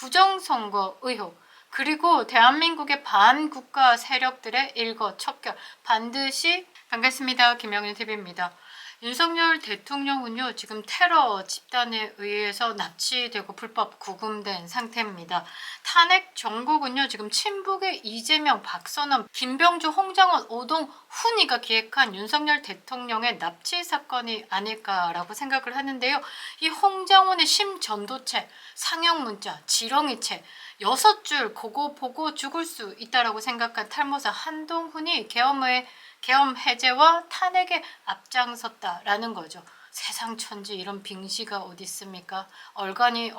부정선거 의혹, 그리고 대한민국의 반국가 세력들의 일거척결 반드시. 반갑습니다. 김영일TV입니다. 윤석열 대통령은요, 지금 테러 집단에 의해서 납치되고 불법 구금된 상태입니다. 탄핵 정국은요, 지금 친북의 이재명, 박선원, 김병주, 홍장원, 오동훈이가 기획한 윤석열 대통령의 납치 사건이 아닐까라고 생각을 하는데요. 이 홍장원의 심전도체, 상형 문자, 지렁이체 6줄 그거 보고 죽을 수 있다라고 생각한 탈모사 한동훈이 계엄 해제와 탄핵에 앞장섰다라는 거죠. 세상 천지 이런 빙시가 어디 있습니까? 얼간이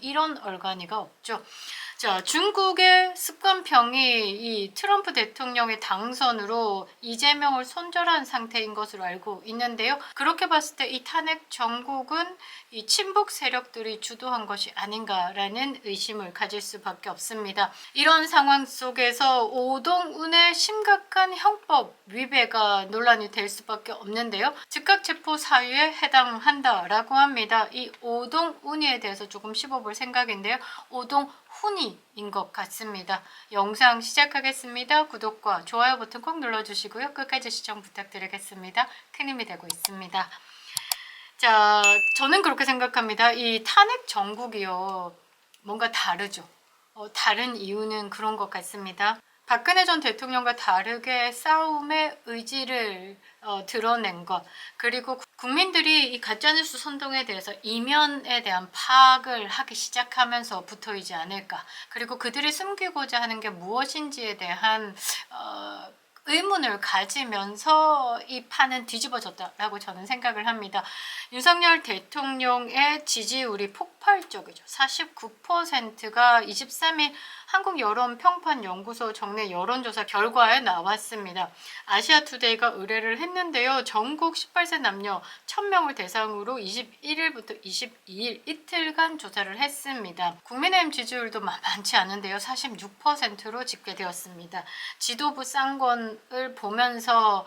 이런 얼간이가 없죠. 자, 중국의 습관평이 이 트럼프 대통령의 당선으로 이재명을 손절한 상태인 것으로 알고 있는데요. 그렇게 봤을 때 이 탄핵 정국은 이 친북 세력들이 주도한 것이 아닌가라는 의심을 가질 수밖에 없습니다. 이런 상황 속에서 오동훈의 심각한 형법 위배가 논란이 될 수밖에 없는데요. 즉각 체포 사유에 해당한다라고 합니다. 이 오동훈이에 대해서 조금 씹어볼 생각인데요. 오동훈이인 것 같습니다. 영상 시작하겠습니다. 구독과 좋아요 버튼 꼭 눌러주시고요. 끝까지 시청 부탁드리겠습니다. 큰 힘이 되고 있습니다. 자, 저는 그렇게 생각합니다. 이 탄핵 정국이요, 뭔가 다르죠. 다른 이유는 그런 것 같습니다. 박근혜 전 대통령과 다르게 싸움의 의지를 드러낸 것, 그리고 국민들이 이 가짜뉴스 선동에 대해서 이면에 대한 파악을 하기 시작하면서부터이지 않을까. 그리고 그들이 숨기고자 하는 게 무엇인지에 대한 의문을 가지면서 이 판은 뒤집어졌다라고 저는 생각을 합니다. 윤석열 대통령의 지지율이 폭발적이죠. 49%가 23일 한국여론평판연구소 정례 여론조사 결과에 나왔습니다. 아시아투데이가 의뢰를 했는데요. 전국 18세 남녀 1000명을 대상으로 21일부터 22일 이틀간 조사를 했습니다. 국민의힘 지지율도 만만치 않은데요. 46%로 집계되었습니다. 지도부 쌍권을 보면서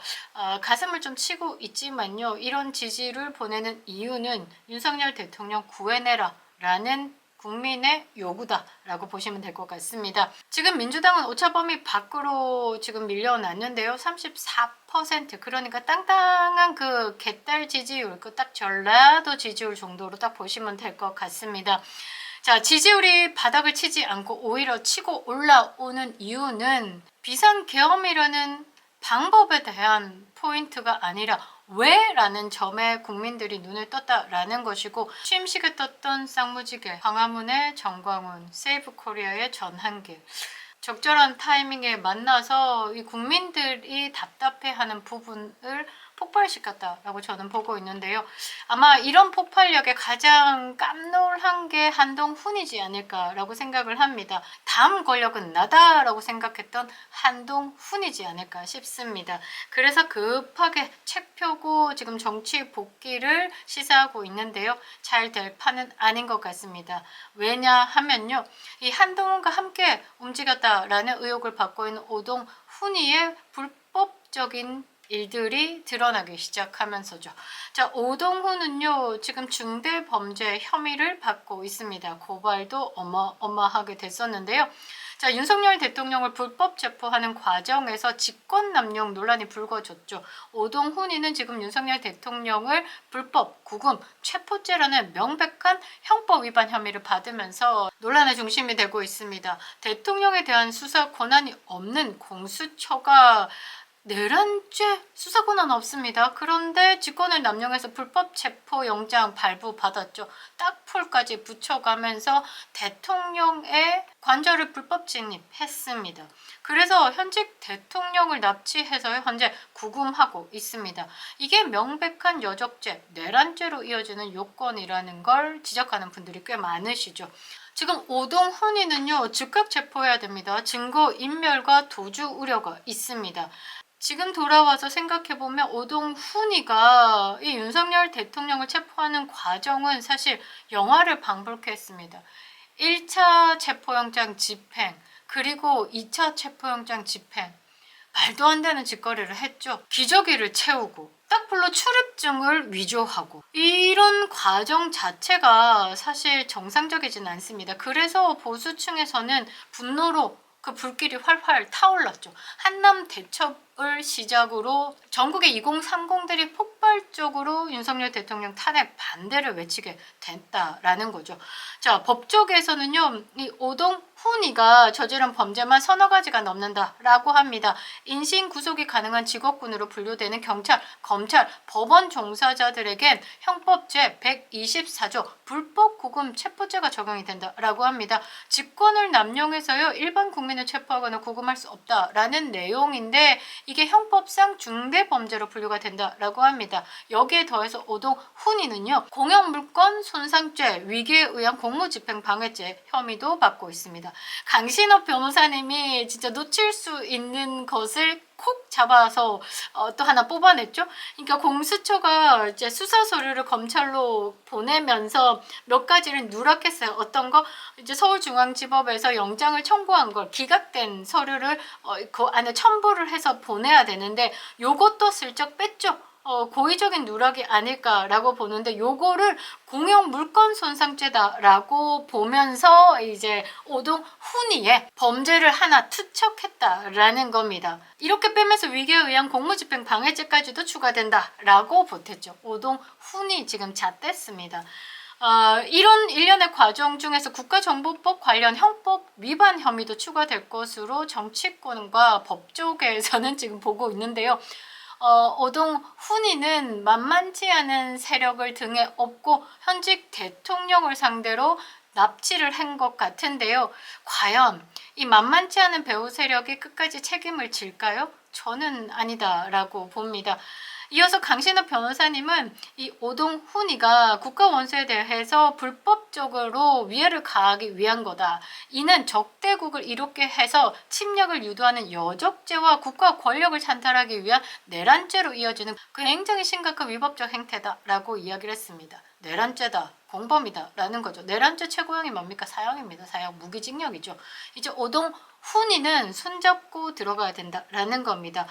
가슴을 좀 치고 있지만요. 이런 지지를 보내는 이유는 윤석열 대통령 구해내라 라는 국민의 요구다라고 보시면 될 것 같습니다. 지금 민주당은 오차범위 밖으로 지금 밀려났는데요. 34%, 그러니까 땅땅한 그 개딸 지지율, 그 딱 전라도 지지율 정도로 딱 보시면 될 것 같습니다. 자, 지지율이 바닥을 치지 않고 오히려 치고 올라오는 이유는 비상계엄이라는 방법에 대한 포인트가 아니라 왜? 라는 점에 국민들이 눈을 떴다라는 것이고, 취임식에 떴던 쌍무지개, 광화문의 정광훈, 세이브코리아의 전한길, 적절한 타이밍에 만나서 이 국민들이 답답해하는 부분을 폭발시켰다라고 저는 보고 있는데요. 아마 이런 폭발력에 가장 깜놀한 게 한동훈이지 않을까라고 생각을 합니다. 다음 권력은 나다라고 생각했던 한동훈이지 않을까 싶습니다. 그래서 급하게 책 펴고 지금 정치 복귀를 시사하고 있는데요. 잘 될 판은 아닌 것 같습니다. 왜냐하면요, 이 한동훈과 함께 움직였다라는 의혹을 받고 있는 오동훈이의 불법적인 일들이 드러나기 시작하면서죠. 자, 오동훈은요, 지금 중대범죄 혐의를 받고 있습니다. 고발도 어마어마하게 됐었는데요. 자, 윤석열 대통령을 불법 체포하는 과정에서 직권남용 논란이 불거졌죠. 오동훈이는 지금 윤석열 대통령을 불법 구금, 체포죄라는 명백한 형법 위반 혐의를 받으면서 논란의 중심이 되고 있습니다. 대통령에 대한 수사 권한이 없는 공수처가 내란죄 수사 권한 없습니다. 그런데 직권을 남용해서 불법 체포 영장 발부받았죠. 딱풀까지 붙여가면서 대통령의 관저를 불법 진입했습니다. 그래서 현직 대통령을 납치해서 현재 구금하고 있습니다. 이게 명백한 여적죄, 내란죄로 이어지는 요건이라는 걸 지적하는 분들이 꽤 많으시죠. 지금 오동훈이는요, 즉각 체포해야 됩니다. 증거 인멸과 도주 우려가 있습니다. 지금 돌아와서 생각해보면 오동훈이가 이 윤석열 대통령을 체포하는 과정은 사실 영화를 방불케 했습니다. 1차 체포영장 집행, 그리고 2차 체포영장 집행, 말도 안 되는 짓거리를 했죠. 기저귀를 채우고 딱불로 출입증을 위조하고 이런 과정 자체가 사실 정상적이진 않습니다. 그래서 보수층에서는 분노로 그 불길이 활활 타올랐죠. 한남 대첩을 시작으로 전국의 2030들이 폭발적으로 윤석열 대통령 탄핵 반대를 외치게 됐다라는 거죠. 자, 법조계에서는요, 이 오동훈이가 저지른 범죄만 서너 가지가 넘는다라고 합니다. 인신 구속이 가능한 직업군으로 분류되는 경찰, 검찰, 법원 종사자들에겐 형법제 124조 불법 구금 체포죄가 적용이 된다라고 합니다. 직권을 남용해서요 일반 국민을 체포하거나 구금할 수 없다라는 내용인데 이게 형법상 중대범죄로 분류가 된다라고 합니다. 여기에 더해서 오동훈이는요 공영물권 손상죄, 위계에 의한 공무집행방해죄 혐의도 받고 있습니다. 강신업 변호사님이 진짜 놓칠 수 있는 것을 콕 잡아서 또 하나 뽑아냈죠. 그러니까 공수처가 이제 수사 서류를 검찰로 보내면서 몇 가지를 누락했어요. 어떤 거 이제 서울중앙지법에서 영장을 청구한 걸 기각된 서류를 그 안에 첨부를 해서 보내야 되는데 요것도 슬쩍 뺐죠. 고의적인 누락이 아닐까라고 보는데 요거를 공용 물권 손상죄다라고 보면서 이제 오동훈이의 범죄를 하나 투척했다라는 겁니다. 이렇게 빼면서 위계에 의한 공무집행 방해죄까지도 추가된다라고 보탰죠. 오동훈이 지금 잣됐습니다. 이런 일련의 과정 중에서 국가정보법 관련 형법 위반 혐의도 추가될 것으로 정치권과 법조계에서는 지금 보고 있는데요. 오동훈이는 만만치 않은 세력을 등에 업고 현직 대통령을 상대로 납치를 한 것 같은데요. 과연 이 만만치 않은 배후 세력이 끝까지 책임을 질까요? 저는 아니다라고 봅니다. 이어서 강신업 변호사님은 이 오동훈이가 국가원수에 대해서 불법적으로 위해를 가하기 위한 거다. 이는 적대국을 이롭게 해서 침략을 유도하는 여적죄와 국가 권력을 찬탈하기 위한 내란죄로 이어지는 굉장히 심각한 위법적 행태다라고 이야기를 했습니다. 내란죄다, 공범이다 라는 거죠. 내란죄 최고형이 뭡니까? 사형입니다. 사형, 무기징역이죠. 이제 오동훈이는 손잡고 들어가야 된다라는 겁니다.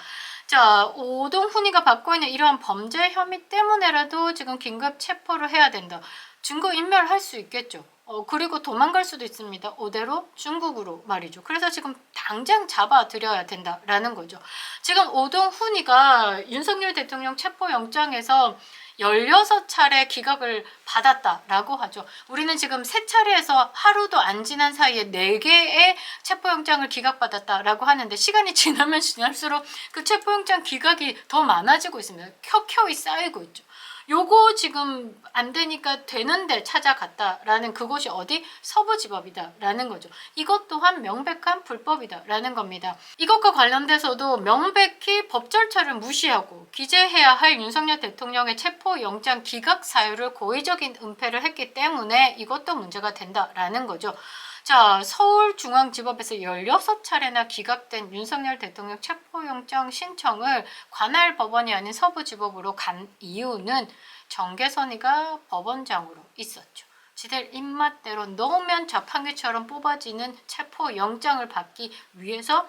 자, 오동훈이가 받고 있는 이러한 범죄 혐의 때문에라도 지금 긴급 체포를 해야 된다. 증거인멸할 수 있겠죠. 그리고 도망갈 수도 있습니다. 어디로? 중국으로 말이죠. 그래서 지금 당장 잡아들여야 된다라는 거죠. 지금 오동훈이가 윤석열 대통령 체포영장에서 16차례 기각을 받았다라고 하죠. 우리는 지금 3차례에서 하루도 안 지난 사이에 4개의 체포영장을 기각받았다라고 하는데 시간이 지나면 지날수록 그 체포영장 기각이 더 많아지고 있습니다. 켜켜이 쌓이고 있죠. 요거 지금 안 되니까 되는데 찾아갔다라는 그곳이 어디? 서부지법이다라는 거죠. 이것 또한 명백한 불법이다라는 겁니다. 이것과 관련돼서도 명백히 법 절차를 무시하고 기재해야 할 윤석열 대통령의 체포영장 기각 사유를 고의적인 은폐를 했기 때문에 이것도 문제가 된다라는 거죠. 자, 서울중앙지법에서 16차례나 기각된 윤석열 대통령 체포영장 신청을 관할 법원이 아닌 서부지법으로 간 이유는 정계선이가 법원장으로 있었죠. 지들 입맛대로 넣으면 자판기처럼 뽑아지는 체포영장을 받기 위해서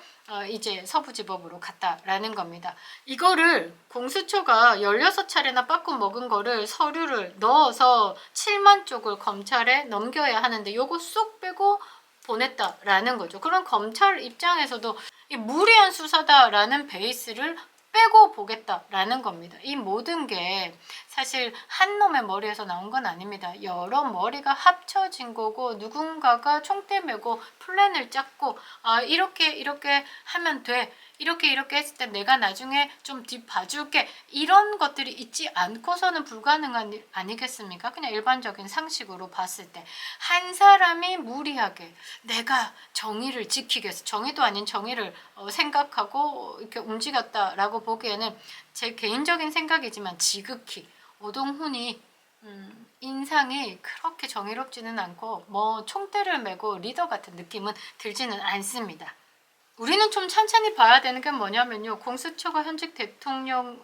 이제 서부지법으로 갔다라는 겁니다. 이거를 공수처가 16차례나 빠꾸 먹은 거를 서류를 넣어서 7만 쪽을 검찰에 넘겨야 하는데 요거 쏙 빼고 보냈다라는 거죠. 그럼 검찰 입장에서도 이 무리한 수사다라는 베이스를 빼고 보겠다라는 겁니다. 이 모든 게 사실 한 놈의 머리에서 나온 건 아닙니다. 여러 머리가 합쳐진 거고 누군가가 총대 메고 플랜을 짰고 이렇게 하면 돼. 이렇게 했을 때 내가 나중에 좀 뒷 봐줄게. 이런 것들이 있지 않고서는 불가능한 일 아니겠습니까? 그냥 일반적인 상식으로 봤을 때. 한 사람이 무리하게 내가 정의를 지키기 위해서 정의도 아닌 정의를 생각하고 이렇게 움직였다라고 보기에는 제 개인적인 생각이지만 지극히 오동훈이 인상이 그렇게 정의롭지는 않고 뭐 총대를 메고 리더 같은 느낌은 들지는 않습니다. 우리는 좀 찬찬히 봐야 되는 게 뭐냐면요. 공수처가 현직 대통령의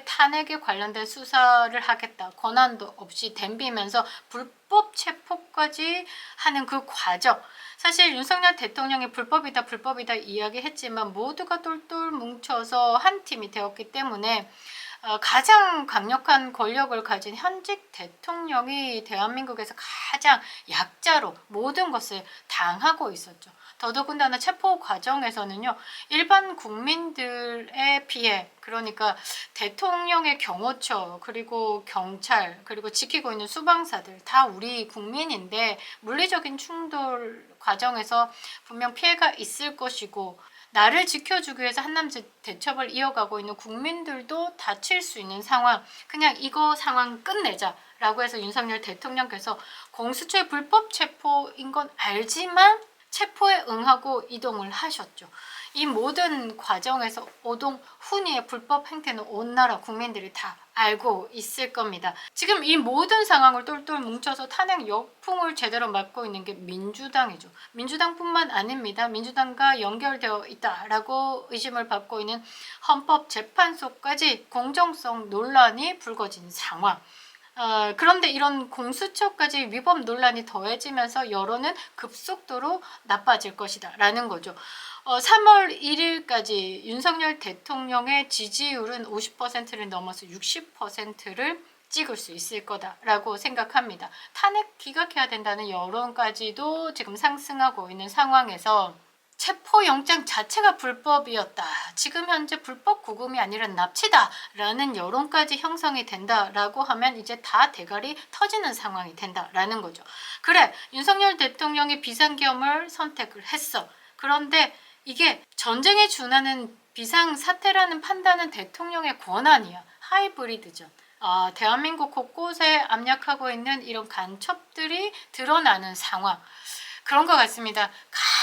탄핵에 관련된 수사를 하겠다. 권한도 없이 덤비면서 불법 체포까지 하는 그 과정. 사실 윤석열 대통령이 불법이다 이야기했지만 모두가 똘똘 뭉쳐서 한 팀이 되었기 때문에 가장 강력한 권력을 가진 현직 대통령이 대한민국에서 가장 약자로 모든 것을 당하고 있었죠. 더더군다나 체포 과정에서는요, 일반 국민들의 피해, 그러니까 대통령의 경호처, 그리고 경찰, 그리고 지키고 있는 수방사들 다 우리 국민인데 물리적인 충돌 과정에서 분명 피해가 있을 것이고, 나를 지켜주기 위해서 한남대 대첩을 이어가고 있는 국민들도 다칠 수 있는 상황, 그냥 이거 상황 끝내자 라고 해서 윤석열 대통령께서 공수처의 불법 체포인 건 알지만 체포에 응하고 이동을 하셨죠. 이 모든 과정에서 오동 훈이의 불법 행태는 온 나라 국민들이 다 알고 있을 겁니다. 지금 이 모든 상황을 똘똘 뭉쳐서 탄핵 역풍을 제대로 맞고 있는 게 민주당이죠. 민주당뿐만 아닙니다. 민주당과 연결되어 있다라고 의심을 받고 있는 헌법재판소까지 공정성 논란이 불거진 상황. 그런데 이런 공수처까지 위법 논란이 더해지면서 여론은 급속도로 나빠질 것이다 라는 거죠. 3월 1일까지 윤석열 대통령의 지지율은 50%를 넘어서 60%를 찍을 수 있을 거다라고 생각합니다. 탄핵 기각해야 된다는 여론까지도 지금 상승하고 있는 상황에서 체포영장 자체가 불법이었다. 지금 현재 불법 구금이 아니라 납치다. 라는 여론까지 형성이 된다라고 하면 이제 다 대가리 터지는 상황이 된다라는 거죠. 그래, 윤석열 대통령이 비상계엄을 선택을 했어. 그런데 이게 전쟁에 준하는 비상사태라는 판단은 대통령의 권한이야. 하이브리드전. 대한민국 곳곳에 압력하고 있는 이런 간첩들이 드러나는 상황. 그런 것 같습니다.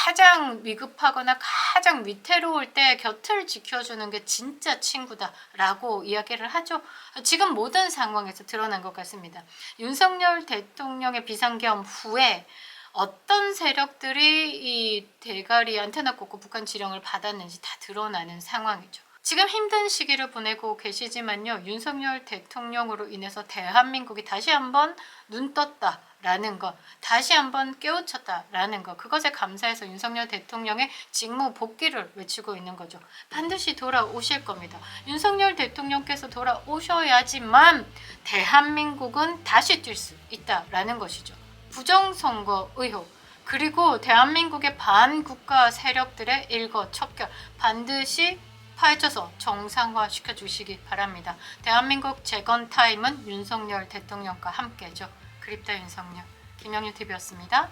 가장 위급하거나 가장 위태로울 때 곁을 지켜주는 게 진짜 친구다라고 이야기를 하죠. 지금 모든 상황에서 드러난 것 같습니다. 윤석열 대통령의 비상계엄 후에 어떤 세력들이 이 대가리 안테나 꽂고 북한 지령을 받았는지 다 드러나는 상황이죠. 지금 힘든 시기를 보내고 계시지만요, 윤석열 대통령으로 인해서 대한민국이 다시 한번 눈 떴다라는 것, 다시 한번 깨우쳤다라는 것, 그것에 감사해서 윤석열 대통령의 직무 복귀를 외치고 있는 거죠. 반드시 돌아오실 겁니다. 윤석열 대통령께서 돌아오셔야지만 대한민국은 다시 뛸 수 있다라는 것이죠. 부정선거 의혹, 그리고 대한민국의 반국가 세력들의 일거척결 반드시 파헤쳐서 정상화 시켜주시기 바랍니다. 대한민국 재건 타임은 윤석열 대통령과 함께죠. 그립다 윤석열, 김영윤TV였습니다.